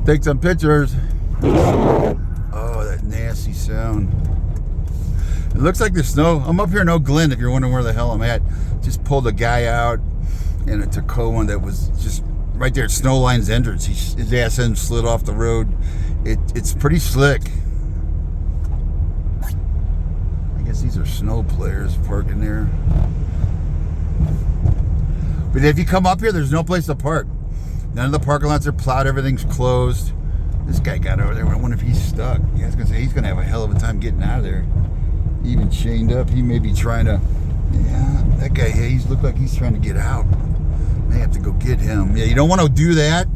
take some pictures. Oh, that nasty sound. It looks like the snow. I'm up here in Glen, if you're wondering where the hell I'm at. Just pulled a guy out in a Tacoma that was just right there at Snowline's entrance. His ass end slid off the road. It's pretty slick. I guess these are snow players parking there. But if you come up here, there's no place to park. None of the parking lots are plowed. Everything's closed. This guy got over there. I wonder if he's stuck. Yeah, I was going to say, he's going to have a hell of a time getting out of there. Even chained up. He may be trying to... Yeah, that guy, he's looked like he's trying to get out. May have to go get him. Yeah, you don't want to do that.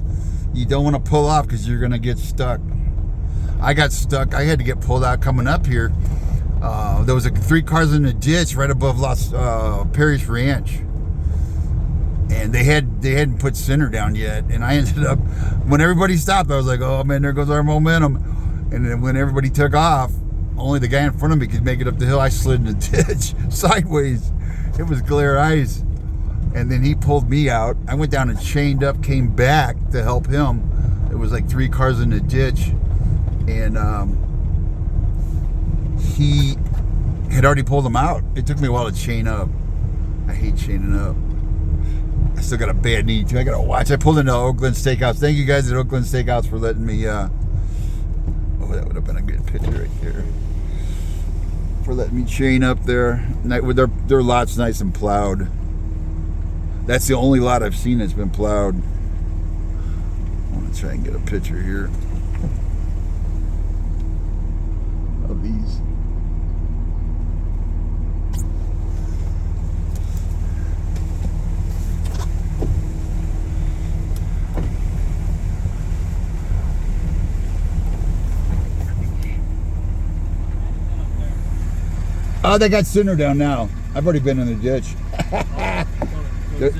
You don't want to pull off because you're going to get stuck. I got stuck. I had to get pulled out coming up here. There was 3 cars in a ditch right above Perry's Ranch. And they hadn't put center down yet. And I ended up, when everybody stopped, I was like, oh man, there goes our momentum. And then when everybody took off, only the guy in front of me could make it up the hill. I slid in the ditch sideways. It was glare ice. And then he pulled me out. I went down and chained up, came back to help him. There was like 3 cars in the ditch. And he had already pulled them out. It took me a while to chain up. I hate chaining up. I still got a bad knee too. I gotta watch. I pulled into Glen Steakhouse. Thank you guys at Glen Steakhouse for letting me oh, that would have been a good picture right there. For letting me chain up there. With their lot's nice and plowed. That's the only lot I've seen that's been plowed. I want to try and get a picture here of these. Oh, they got center down now. I've already been in the ditch. So is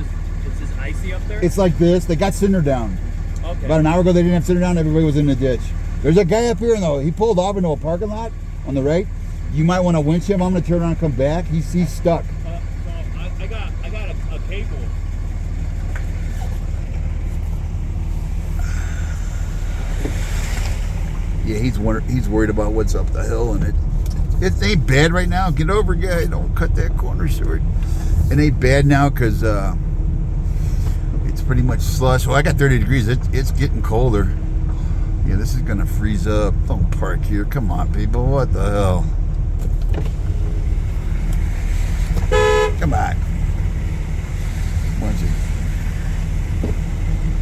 this icy up there? It's like this. They got center down. Okay. About an hour ago, they didn't have center down. Everybody was in the ditch. There's a guy up here, though. He pulled off into a parking lot on the right. You might want to winch him. I'm going to turn around and come back. He's stuck. So I got a cable. Yeah, he's worried about what's up the hill, and it ain't bad right now. Get over, guy. Don't cut that corner short. It ain't bad now because it's pretty much slush. Well, I got 30 degrees. It's getting colder. Yeah, this is going to freeze up. Don't park here. Come on, people. What the hell? Come on.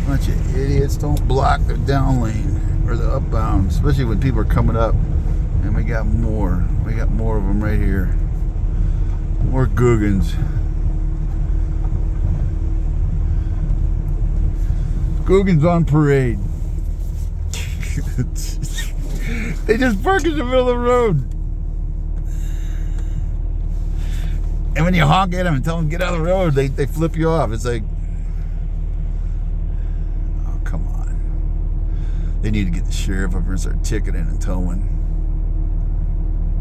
Bunch of idiots. Don't block the down lane or the upbound, especially when people are coming up. And we got more. We got more of them right here. More Googans. Googans on parade. They just park in the middle of the road. And when you honk at them and tell them to get out of the road, they flip you off. It's like, oh, come on. They need to get the sheriff up here and start ticketing and towing.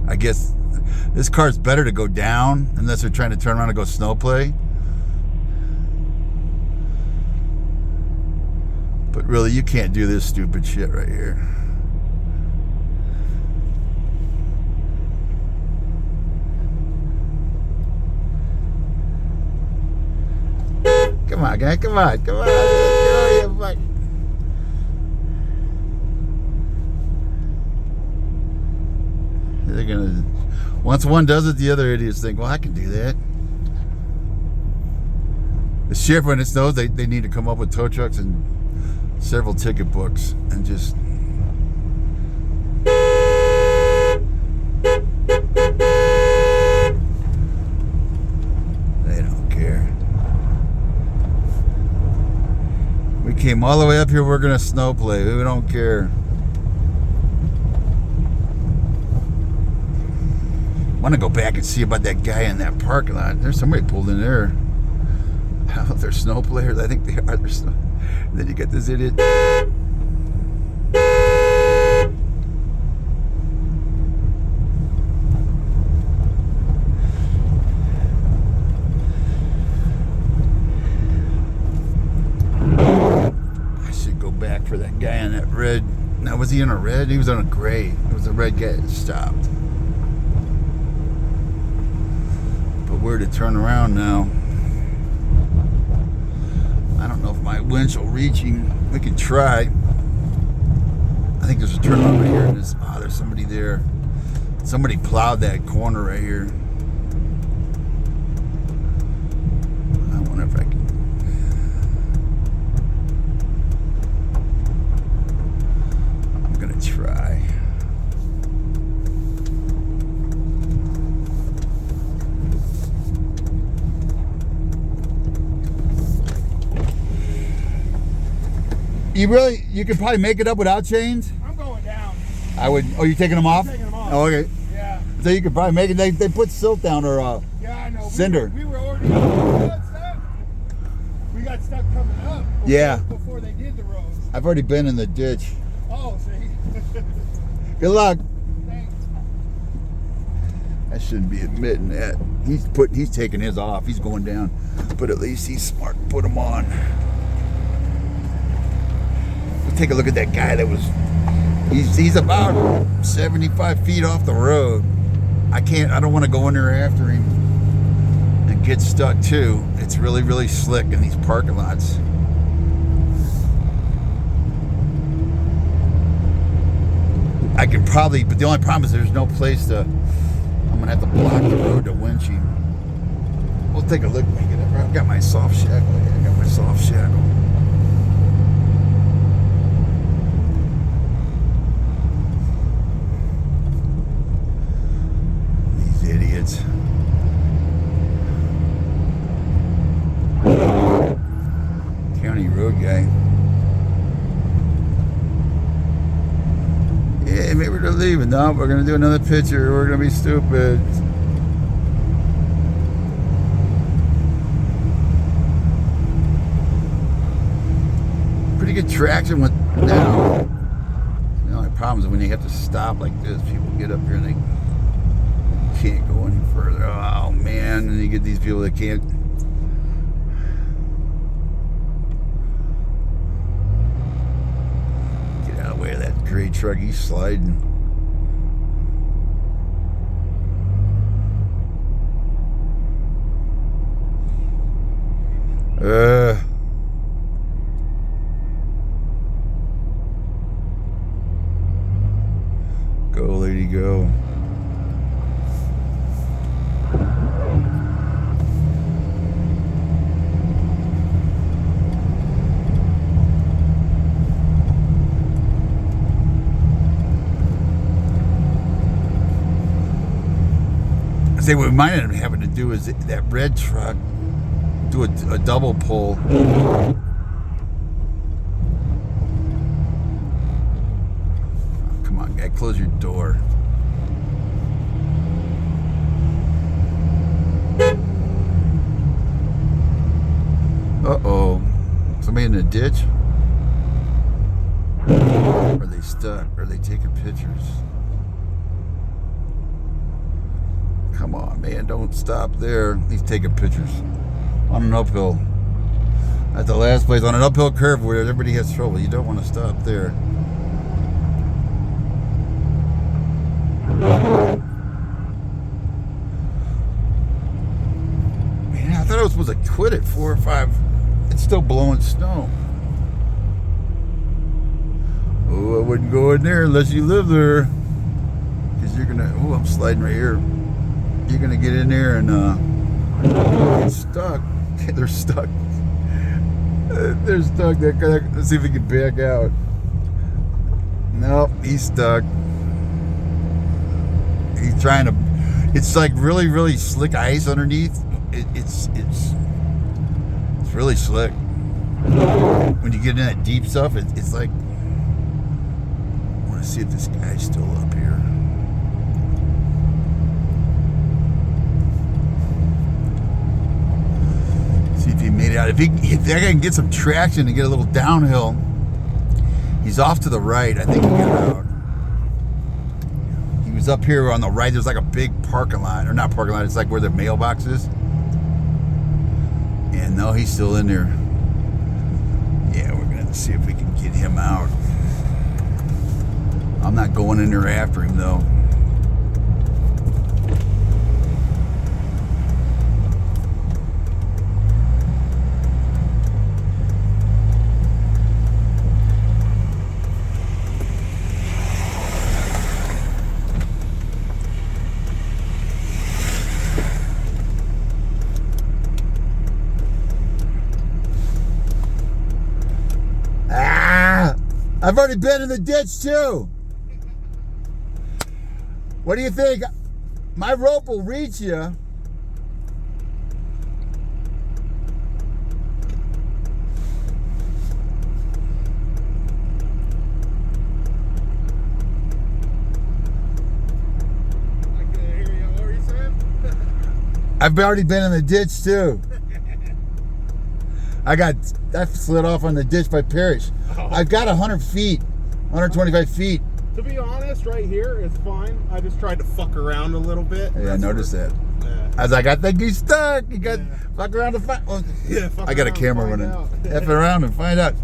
I guess this car's better to go down unless they're trying to turn around and go snowplay. But really, you can't do this stupid shit right here. Come on, guy. Come on. Come on. Let's go, you fuck. They're gonna... Once one does it, the other idiots think, well, I can do that. The sheriff, when it snows, they need to come up with tow trucks and several ticket books and just... They don't care. We came all the way up here, we're gonna snowplay. We don't care. I want to go back and see about that guy in that parking lot. There's somebody pulled in there. I don't know if they're snow players. I think they are. They're snow. And then you get this idiot. I should go back for that guy in that red. Now, was he in a red? He was on a gray. It was a red guy that stopped. But where to turn around now? I don't know if my winch will reach him. We can try. I think there's a turn over here. There's somebody there. Somebody plowed that corner right here. I wonder if I can. I'm gonna try. You could probably make it up without chains? I'm going down. I would. Oh, you're taking them off? I'm taking them off. Oh, okay. Yeah. So you could probably make it. They put silt down or yeah, I know. cinder. We were already stuck. We got stuck coming up. Before they did the roads. I've already been in the ditch. Oh, see. Good luck. Thanks. I shouldn't be admitting that. He's taking his off. He's going down. But at least he's smart. Put them on. Take a look at that guy that was. He's about 75 feet off the road. I don't want to go in there after him and get stuck too. It's really, really slick in these parking lots. I can probably, but the only problem is there's no place to. I'm gonna have to block the road to winch him. We'll take a look when we get up. I've got my soft shackle. I got my soft shackle. Idiots. County road guy. Yeah, maybe they're leaving. No, we're gonna do another picture. We're gonna be stupid. Pretty good traction with now. The only problem is when you have to stop like this, people get up here and they can't go any further. Oh man, and you get these people that can't. Get out of the way of that gray truck. He's sliding. Go, lady, go. Say what we might end up having to do is that red truck do a double pull. Oh, come on, guy, close your door. Uh-oh. Somebody in the ditch? Are they stuck? Are they taking pictures? Come on, man, don't stop there. He's taking pictures on an uphill. At the last place, on an uphill curve where everybody has trouble. You don't want to stop there. Man, I thought I was supposed to quit at 4 or 5. It's still blowing snow. Oh, I wouldn't go in there unless you live there. Because you're going to... Oh, I'm sliding right here. You're gonna get in there and get stuck. They're stuck. They're stuck. Let's see if we can back out. Nope, he's stuck. He's trying to. It's like really, really slick ice underneath. It's really slick. When you get in that deep stuff, it's like. I want to see if this guy's still up here. See if he made it out. If I can get some traction and get a little downhill, he's off to the right. I think he got out. He was up here on the right. There's like a big parking lot, or not parking lot. It's like where the mailbox is. And no, he's still in there. Yeah, we're gonna have to see if we can get him out. I'm not going in there after him though. I've already been in the ditch too. What do you think? My rope will reach you. Like what were you saying? I've already been in the ditch too. I slid off on the ditch by Parrish. Oh. I've got 100 feet, 125 feet. To be honest, right here is fine. I just tried to fuck around a little bit. Yeah, I noticed that. Yeah. I was like, I think he's stuck. You got Yeah. fuck around to find. Well, Yeah, fuck I got a around camera and running. find F around and find out.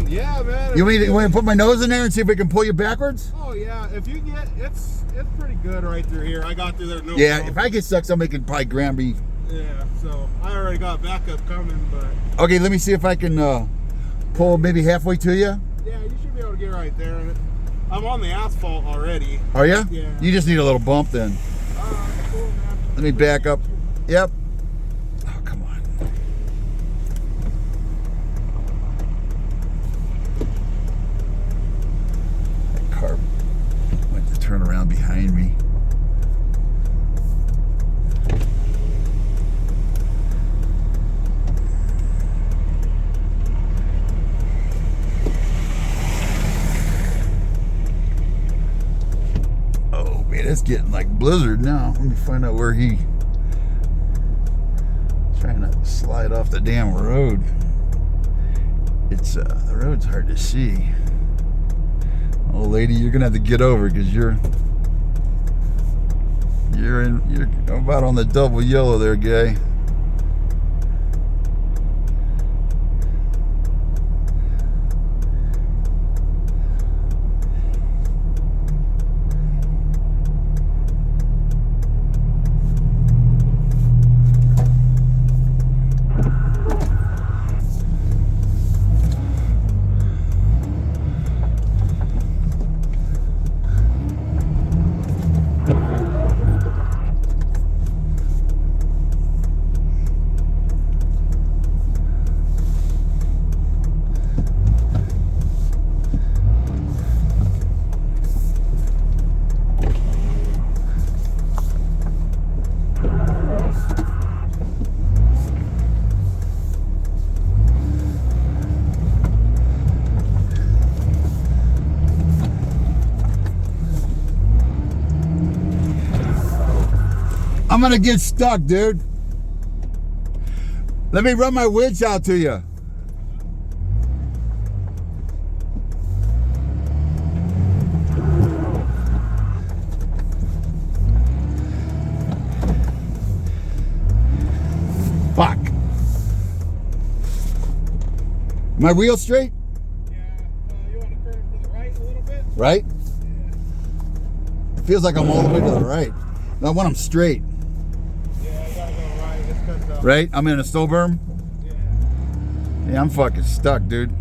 Yeah, man. You want me to put my nose in there and see if we can pull you backwards? Oh yeah, if you get it's pretty good right through here. I got through there no Yeah, problem. if I get stuck, somebody can probably grab me. Yeah, so I already got backup coming, but Okay, let me see if I can pull maybe halfway to you. yeah, you should be able to get right there. I'm on the asphalt already. Are you? Yeah. You just need a little bump then. Cool, man. Let me back up. Yep. Oh, come on. That car went to turn around behind me. Oh man, it's getting like blizzard now. Let me find out where he trying to slide off the damn road. It's the road's hard to see. Oh lady, you're gonna have to get over because you're about on the double yellow there, guy. I'm gonna get stuck, dude. Let me run my winch out to you. Fuck. My wheel straight? Yeah, you want to turn to the right a little bit? Right? Yeah. It feels like I'm all the way to the right. Not when I'm straight. Yeah, you gotta go right. It's 'cause, Right? I'm in a snow berm. yeah. Yeah, I'm fucking stuck, dude.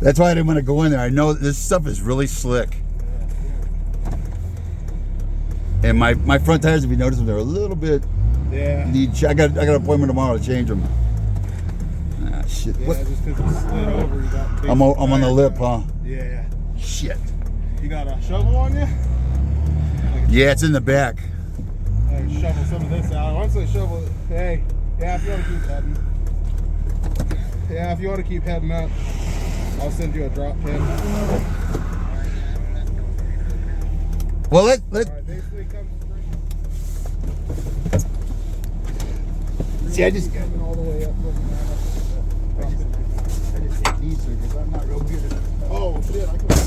That's why I didn't want to go in there. I know this stuff is really slick. And my front tires, if you notice them, they're a little bit. Yeah. I got an appointment tomorrow to change them. Ah, shit. Yeah, What? just because you slid over, you got big I'm on the tires lip, on. huh? Yeah. Shit. You got a shovel on you? Yeah, it's in the back. I can shovel some of this out. Once I shovel it, hey, yeah, if you want to keep heading. Yeah, if you want to keep heading up, I'll send you a drop pin. Well, let Alright, basically comes see. I just coming all the way up. hit these so did. I can.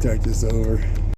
start this over.